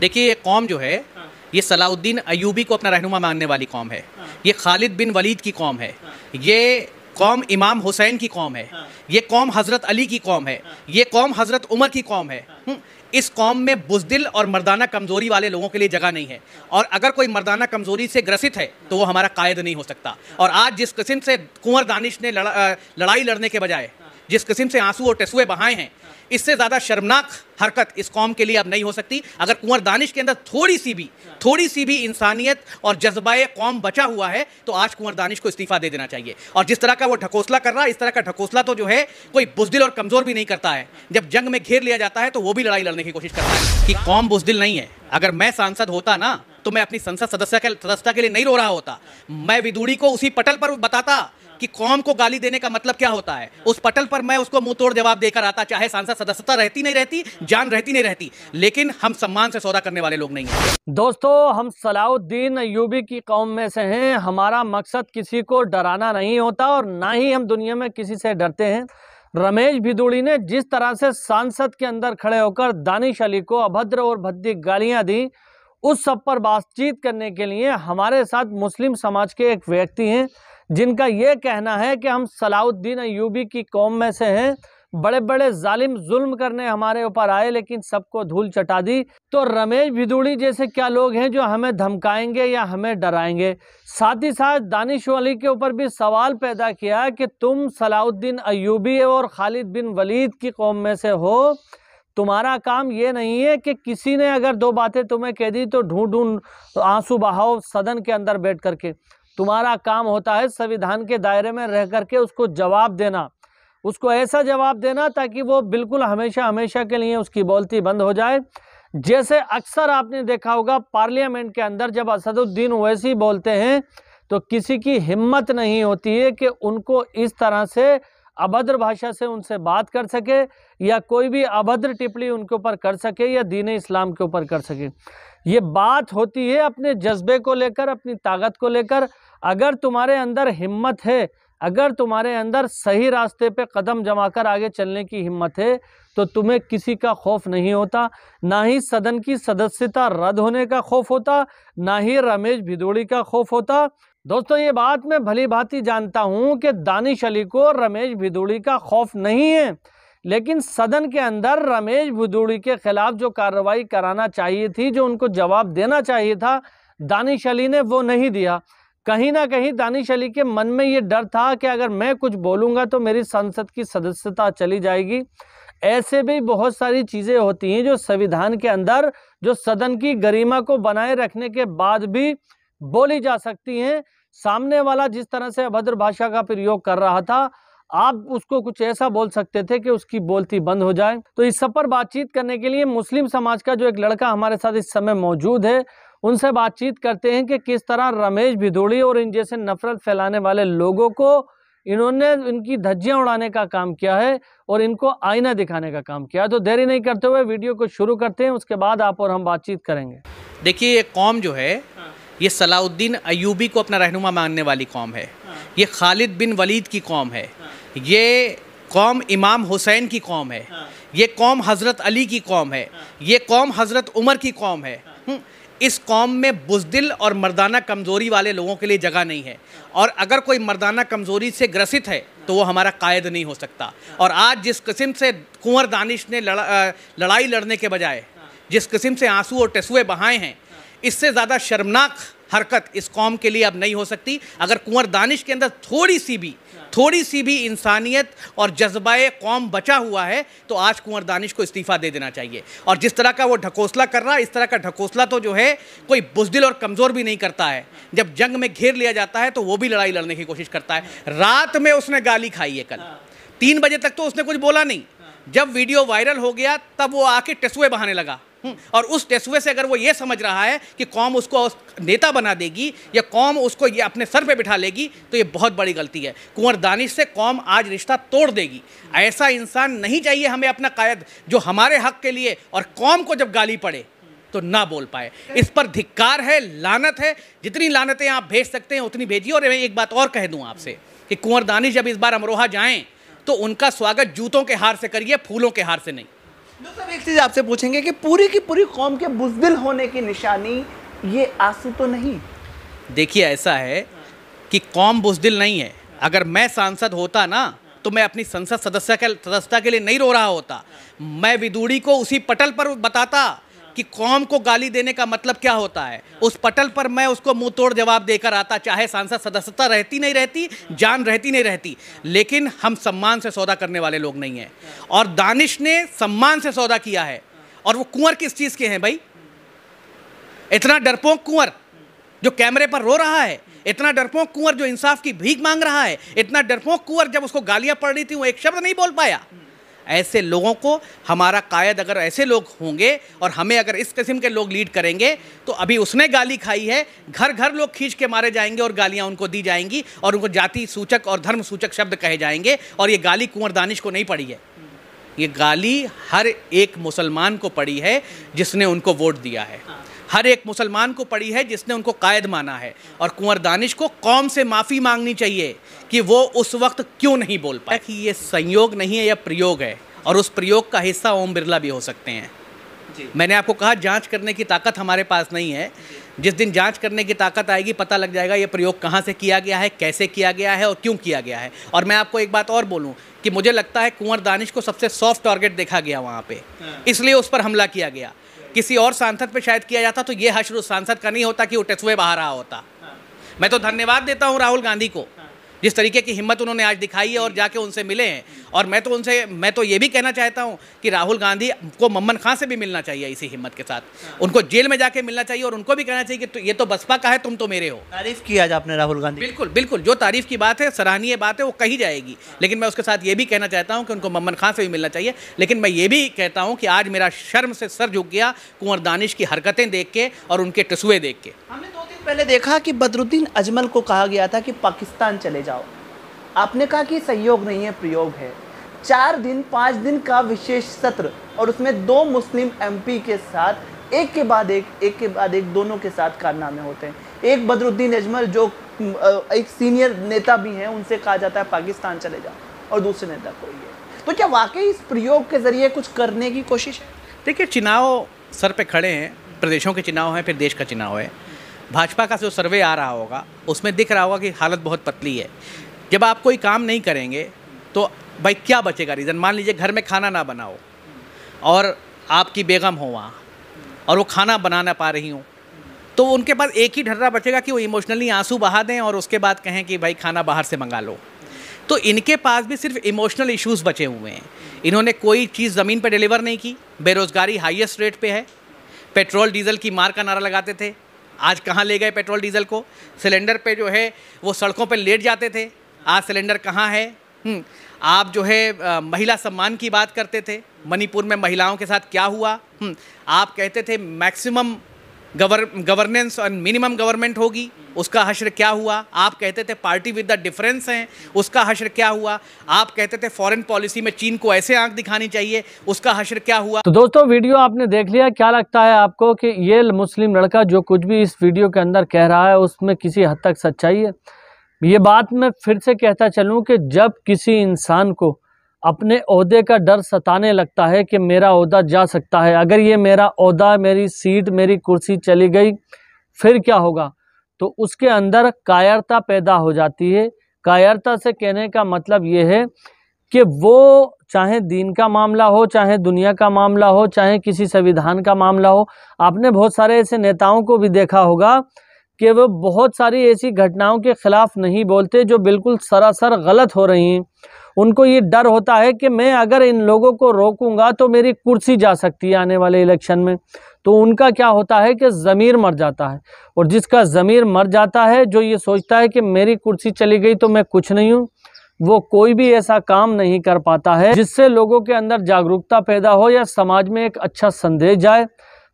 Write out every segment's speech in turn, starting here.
देखिए, ये कौम जो है, ये सलाउद्दीन अय्यूबी को अपना रहनुमा मानने वाली कौम है। ये खालिद बिन वलीद की कौम है। ये कौम इमाम हुसैन की कौम है। ये कौम हज़रत अली की कौम है। ये कौम हज़रत उमर की कौम है। इस कौम में बुज़दिल और मर्दाना कमज़ोरी वाले लोगों के लिए जगह नहीं है। और अगर कोई मर्दाना कमज़ोरी से ग्रसित है तो वो हमारा कायद नहीं हो सकता। और आज जिस किस्म से कुंवर दानिश ने लड़ाई लड़ने के बजाय जिस किस्म से आंसू और टेसुए बहाए हैं, इससे ज़्यादा शर्मनाक हरकत इस कौम के लिए अब नहीं हो सकती। अगर कुंवर दानिश के अंदर थोड़ी सी भी इंसानियत और जज्बाए कौम बचा हुआ है तो आज कुंवर दानिश को इस्तीफ़ा दे देना चाहिए। और जिस तरह का वो ढकोसला कर रहा है, इस तरह का ढकोसला तो जो है कोई बुज़दिल और कमज़ोर भी नहीं करता है। जब जंग में घेर लिया जाता है तो वो भी लड़ाई लड़ने की कोशिश करता है। कि कौम बुज़दिल नहीं है। अगर मैं सांसद होता ना तो मैं अपनी संसद सदस्यता के लिए नहीं रो रहा होता। मैं विदुड़ी को उसी पटल पर बताता कि कौम को गाली देने का मतलब क्या होता है। उस पटल पर मैं उसको मुंह तोड़ जवाब देकर आता, चाहे सांसद सदस्यता रहती नहीं रहती, जान रहती नहीं रहती। लेकिन हम सम्मान से सौदा करने वाले लोग नहीं हैं। दोस्तों, हम सलाउद्दीन अय्यूबी की कौम में से हैं। हमारा मकसद किसी को डराना नहीं होता और ना ही हम दुनिया में किसी से डरते हैं। रमेश भिदुड़ी ने जिस तरह से सांसद के अंदर खड़े होकर दानिश अली को अभद्र और भद्दी गालियां दी, उस सब पर बातचीत करने के लिए हमारे साथ मुस्लिम समाज के एक व्यक्ति हैं जिनका ये कहना है कि हम सलाउद्दीन अय्यूबी की कौम में से हैं। बड़े बड़े जालिम जुल्म करने हमारे ऊपर आए लेकिन सबको धूल चटा दी। तो रमेश भिदुड़ी जैसे क्या लोग हैं जो हमें धमकाएंगे या हमें डराएंगे। साथ ही साथ दानिश अली के ऊपर भी सवाल पैदा किया कि तुम सलाउद्दीन अय्यूबी और खालिद बिन वलीद की कौम में से हो। तुम्हारा काम ये नहीं है कि किसी ने अगर दो बातें तुम्हें कह दी तो ढूंढ आंसू बहाओ सदन के अंदर बैठ करके। तुम्हारा काम होता है संविधान के दायरे में रह करके उसको जवाब देना, उसको ऐसा जवाब देना ताकि वो बिल्कुल हमेशा हमेशा के लिए उसकी बोलती बंद हो जाए। जैसे अक्सर आपने देखा होगा पार्लियामेंट के अंदर जब असदुद्दीन ओवैसी बोलते हैं तो किसी की हिम्मत नहीं होती है कि उनको इस तरह से अभद्र भाषा से उनसे बात कर सके या कोई भी अभद्र टिप्पणी उनके ऊपर कर सके या दीन इस्लाम के ऊपर कर सके। ये बात होती है अपने जज्बे को लेकर, अपनी ताकत को लेकर। अगर तुम्हारे अंदर हिम्मत है, अगर तुम्हारे अंदर सही रास्ते पे कदम जमाकर आगे चलने की हिम्मत है तो तुम्हें किसी का खौफ नहीं होता। ना ही सदन की सदस्यता रद्द होने का खौफ होता, ना ही रमेश भिदुड़ी का खौफ होता। दोस्तों, ये बात मैं भली भांति जानता हूं कि दानिश अली को रमेश भिदुड़ी का खौफ नहीं है, लेकिन सदन के अंदर रमेश भिदुड़ी के खिलाफ जो कार्रवाई कराना चाहिए थी, जो उनको जवाब देना चाहिए था, दानिश अली ने वो नहीं दिया। कहीं ना कहीं दानिश अली के मन में ये डर था कि अगर मैं कुछ बोलूँगा तो मेरी संसद की सदस्यता चली जाएगी। ऐसे भी बहुत सारी चीज़ें होती हैं जो संविधान के अंदर, जो सदन की गरिमा को बनाए रखने के बाद भी बोली जा सकती हैं। सामने वाला जिस तरह से अभद्र भाषा का प्रयोग कर रहा था, आप उसको कुछ ऐसा बोल सकते थे कि उसकी बोलती बंद हो जाए। तो इस सब पर बातचीत करने के लिए मुस्लिम समाज का जो एक लड़का हमारे साथ इस समय मौजूद है, उनसे बातचीत करते हैं कि किस तरह रमेश भिदुड़ी और इन जैसे नफरत फैलाने वाले लोगों को इन्होंने इनकी धज्जियां उड़ाने का काम किया है और इनको आईना दिखाने का काम किया। तो देरी नहीं करते हुए वीडियो को शुरू करते हैं, उसके बाद आप और हम बातचीत करेंगे। देखिए, ये कौम जो है, ये सलाउद्दीन अय्यूबी को अपना रहनुमा मानने वाली कौम है। ये खालिद बिन वलीद की कौम है। ये कौम इमाम हुसैन की कौम है। ये कौम हज़रत अली की कौम है। ये कौम हज़रत उमर की कौम है। इस कौम में बुज़दिल और मर्दाना कमज़ोरी वाले लोगों के लिए जगह नहीं है। और अगर कोई मर्दाना कमज़ोरी से ग्रसित है तो वो हमारा कायद नहीं हो सकता। और आज जिस किस्म से कुंवर दानिश ने लड़ाई लड़ने के बजाय जिस किस्म से आंसू और टेसुए बहाए हैं, इससे ज़्यादा शर्मनाक हरकत इस कौम के लिए अब नहीं हो सकती। अगर कुंवर दानिश के अंदर थोड़ी सी भी इंसानियत और जज्बाए कौम बचा हुआ है तो आज कुंवर दानिश को इस्तीफ़ा दे देना चाहिए। और जिस तरह का वो ढकोसला कर रहा है, इस तरह का ढकोसला तो जो है कोई बुज़दिल और कमज़ोर भी नहीं करता है। जब जंग में घेर लिया जाता है तो वो भी लड़ाई लड़ने की कोशिश करता है। रात में उसने गाली खाई है। कल 3 बजे तक तो उसने कुछ बोला नहीं। जब वीडियो वायरल हो गया तब वो आके टेसुए बहाने लगा। और उस टेसुए से अगर वो ये समझ रहा है कि कौम उसको नेता बना देगी या कौम उसको ये अपने सर पे बिठा लेगी तो ये बहुत बड़ी गलती है। कुंवर दानिश से कौम आज रिश्ता तोड़ देगी। ऐसा इंसान नहीं चाहिए हमें अपना कायद, जो हमारे हक के लिए और कौम को जब गाली पड़े तो ना बोल पाए। इस पर धिक्कार है, लानत है। जितनी लानतें आप भेज सकते हैं उतनी भेजिए। और मैं एक बात और कह दूं आपसे कि कुंवर दानिश जब इस बार अमरोहा जाएं तो उनका स्वागत जूतों के हार से करिए, फूलों के हार से नहीं। दोस्तों एक चीज़ आपसे पूछेंगे कि पूरी की पूरी कौम के बुज़दिल होने की निशानी ये आंसू तो नहीं? देखिए ऐसा है कि कौम बुज़दिल नहीं है। अगर मैं सांसद होता ना तो मैं अपनी संसद सदस्यता के लिए नहीं रो रहा होता। मैं विदुड़ी को उसी पटल पर बताता कि कौम को गाली देने का मतलब क्या होता है। उस पटल पर मैं उसको मुंह तोड़ जवाब देकर आता, चाहे सांसद सदस्यता रहती नहीं रहती, जान रहती नहीं रहती। लेकिन हम सम्मान से सौदा करने वाले लोग नहीं हैं, और दानिश ने सम्मान से सौदा किया है। और वो कुंवर किस चीज़ के हैं भाई? इतना डरपोक कुंवर जो कैमरे पर रो रहा है, इतना डरपोक कुंवर जो इंसाफ की भीख मांग रहा है, इतना डरपोक कुंवर जब उसको गालियां पड़ रही थी वो एक शब्द नहीं बोल पाया। ऐसे लोगों को हमारा कायद, अगर ऐसे लोग होंगे और हमें अगर इस किस्म के लोग लीड करेंगे तो अभी उसने गाली खाई है, घर घर लोग खींच के मारे जाएंगे और गालियां उनको दी जाएंगी और उनको जाति सूचक और धर्म सूचक शब्द कहे जाएंगे। और ये गाली कुंवर दानिश को नहीं पड़ी है, ये गाली हर एक मुसलमान को पड़ी है जिसने उनको वोट दिया है, हर एक मुसलमान को पड़ी है जिसने उनको कायद माना है। और कुंवर दानिश को कौम से माफ़ी मांगनी चाहिए कि वो उस वक्त क्यों नहीं बोल पाया। कि ये संयोग नहीं है, यह प्रयोग है, और उस प्रयोग का हिस्सा ओम बिरला भी हो सकते हैं। मैंने आपको कहा जांच करने की ताकत हमारे पास नहीं है। जिस दिन जांच करने की ताकत आएगी पता लग जाएगा ये प्रयोग कहाँ से किया गया है, कैसे किया गया है और क्यों किया गया है। और मैं आपको एक बात और बोलूँ कि मुझे लगता है कुंवर दानिश को सबसे सॉफ्ट टारगेट देखा गया वहाँ पे, इसलिए उस पर हमला किया गया। किसी और सांसद पे शायद किया जाता तो ये हश्र उस सांसद का नहीं होता कि वो टेसुए बहा रहा होता। मैं तो धन्यवाद देता हूँ राहुल गांधी को, जिस तरीके की हिम्मत उन्होंने आज दिखाई है और जाके उनसे मिले हैं। और मैं तो ये भी कहना चाहता हूँ कि राहुल गांधी को मम्मन खां से भी मिलना चाहिए इसी हिम्मत के साथ, उनको जेल में जाके मिलना चाहिए और उनको भी कहना चाहिए कि ये तो बसपा का है, तुम तो मेरे हो। तारीफ की आज आपने राहुल गांधी? बिल्कुल बिल्कुल, जो तारीफ की बात है, सराहनीय बात है, वो कही जाएगी। लेकिन मैं उसके साथ ये भी कहना चाहता हूँ कि उनको मम्मन खां से भी मिलना चाहिए। लेकिन मैं ये भी कहता हूँ कि आज मेरा शर्म से सर झुक गया कुंवर दानिश की हरकतें देख के और उनके टसुए देख के। हमने 2 दिन पहले देखा कि बदरुद्दीन अजमल को कहा गया था कि पाकिस्तान चले जाओ, आपने कहा कि सहयोग नहीं है, प्रयोग है। 4 दिन 5 दिन का विशेष सत्र और उसमें 2 मुस्लिम एमपी के साथ एक के बाद एक दोनों के साथ कारनामे होते हैं। एक बदरुद्दीन अजमल जो एक सीनियर नेता भी हैं, उनसे कहा जाता है पाकिस्तान चले जाओ, और दूसरे नेता कोई है। तो क्या वाकई इस प्रयोग के जरिए कुछ करने की कोशिश है? देखिए, चुनाव सर पे खड़े हैं, प्रदेशों के चुनाव हैं, फिर देश का चुनाव है। भाजपा का जो सर्वे आ रहा होगा उसमें दिख रहा होगा कि हालत बहुत पतली है। जब आप कोई काम नहीं करेंगे तो भाई क्या बचेगा रीज़न? मान लीजिए घर में खाना ना बनाओ और आपकी बेगम हो वहाँ और वो खाना बना ना पा रही हूँ, तो उनके पास एक ही ढर्रा बचेगा कि वो इमोशनली आंसू बहा दें और उसके बाद कहें कि भाई खाना बाहर से मंगा लो। तो इनके पास भी सिर्फ इमोशनल इश्यूज़ बचे हुए हैं। इन्होंने कोई चीज़ ज़मीन पर डिलीवर नहीं की। बेरोज़गारी हाईएस्ट रेट पे है। पेट्रोल डीजल की मार का नारा लगाते थे, आज कहाँ ले गए पेट्रोल डीजल को? सिलेंडर पे जो है वो सड़कों पे लेट जाते थे, आज सिलेंडर कहाँ है? आप जो है महिला सम्मान की बात करते थे, मणिपुर में महिलाओं के साथ क्या हुआ? आप कहते थे मैक्सिमम गवर्नेंस और मिनिमम गवर्नमेंट होगी, उसका हश्र क्या हुआ? आप कहते थे पार्टी विद द डिफरेंस हैं, उसका हश्र क्या हुआ? आप कहते थे फॉरेन पॉलिसी में चीन को ऐसे आंख दिखानी चाहिए, उसका हश्र क्या हुआ? तो दोस्तों, वीडियो आपने देख लिया। क्या लगता है आपको कि ये मुस्लिम लड़का जो कुछ भी इस वीडियो के अंदर कह रहा है उसमें किसी हद तक सच्चाई है? ये बात मैं फिर से कहता चलूं कि जब किसी इंसान को अपने ओहदे का डर सताने लगता है कि मेरा ओहदा जा सकता है, अगर ये मेरा ओहदा, मेरी सीट, मेरी कुर्सी चली गई फिर क्या होगा, तो उसके अंदर कायरता पैदा हो जाती है। कायरता से कहने का मतलब ये है कि वो चाहे दीन का मामला हो, चाहे दुनिया का मामला हो, चाहे किसी संविधान का मामला हो। आपने बहुत सारे ऐसे नेताओं को भी देखा होगा कि वो बहुत सारी ऐसी घटनाओं के खिलाफ नहीं बोलते जो बिल्कुल सरासर गलत हो रही हैं। उनको ये डर होता है कि मैं अगर इन लोगों को रोकूंगा तो मेरी कुर्सी जा सकती है आने वाले इलेक्शन में। तो उनका क्या होता है कि ज़मीर मर जाता है, और जिसका ज़मीर मर जाता है, जो ये सोचता है कि मेरी कुर्सी चली गई तो मैं कुछ नहीं हूँ, वो कोई भी ऐसा काम नहीं कर पाता है जिससे लोगों के अंदर जागरूकता पैदा हो या समाज में एक अच्छा संदेश जाए।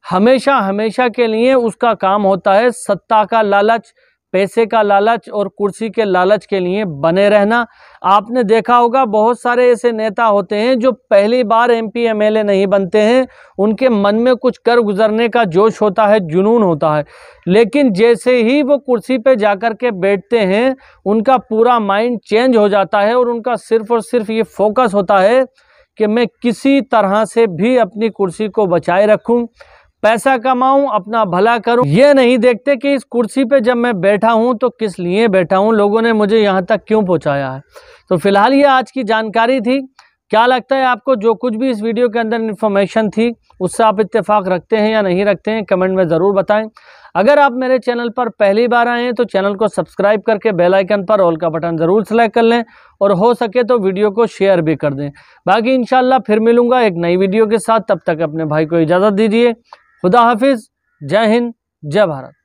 हमेशा हमेशा के लिए उसका काम होता है सत्ता का लालच, पैसे का लालच और कुर्सी के लालच के लिए बने रहना। आपने देखा होगा बहुत सारे ऐसे नेता होते हैं जो पहली बार एमपी एमएलए नहीं बनते हैं, उनके मन में कुछ कर गुजरने का जोश होता है, जुनून होता है, लेकिन जैसे ही वो कुर्सी पे जाकर के बैठते हैं उनका पूरा माइंड चेंज हो जाता है और उनका सिर्फ और सिर्फ ये फोकस होता है कि मैं किसी तरह से भी अपनी कुर्सी को बचाए रखूं, पैसा कमाऊं, अपना भला करूं। ये नहीं देखते कि इस कुर्सी पे जब मैं बैठा हूं तो किस लिए बैठा हूं, लोगों ने मुझे यहाँ तक क्यों पहुँचाया है। तो फिलहाल ये आज की जानकारी थी। क्या लगता है आपको, जो कुछ भी इस वीडियो के अंदर इन्फॉर्मेशन थी उससे आप इत्तेफाक रखते हैं या नहीं रखते हैं, कमेंट में ज़रूर बताएं। अगर आप मेरे चैनल पर पहली बार आए हैं तो चैनल को सब्सक्राइब करके बेल आइकन पर ऑल का बटन ज़रूर सेलेक्ट कर लें और हो सके तो वीडियो को शेयर भी कर दें। बाकी इंशाल्लाह फिर मिलूंगा एक नई वीडियो के साथ, तब तक अपने भाई को इजाज़त दीजिए। खुदा हाफिज़, जय हिंद, जय भारत।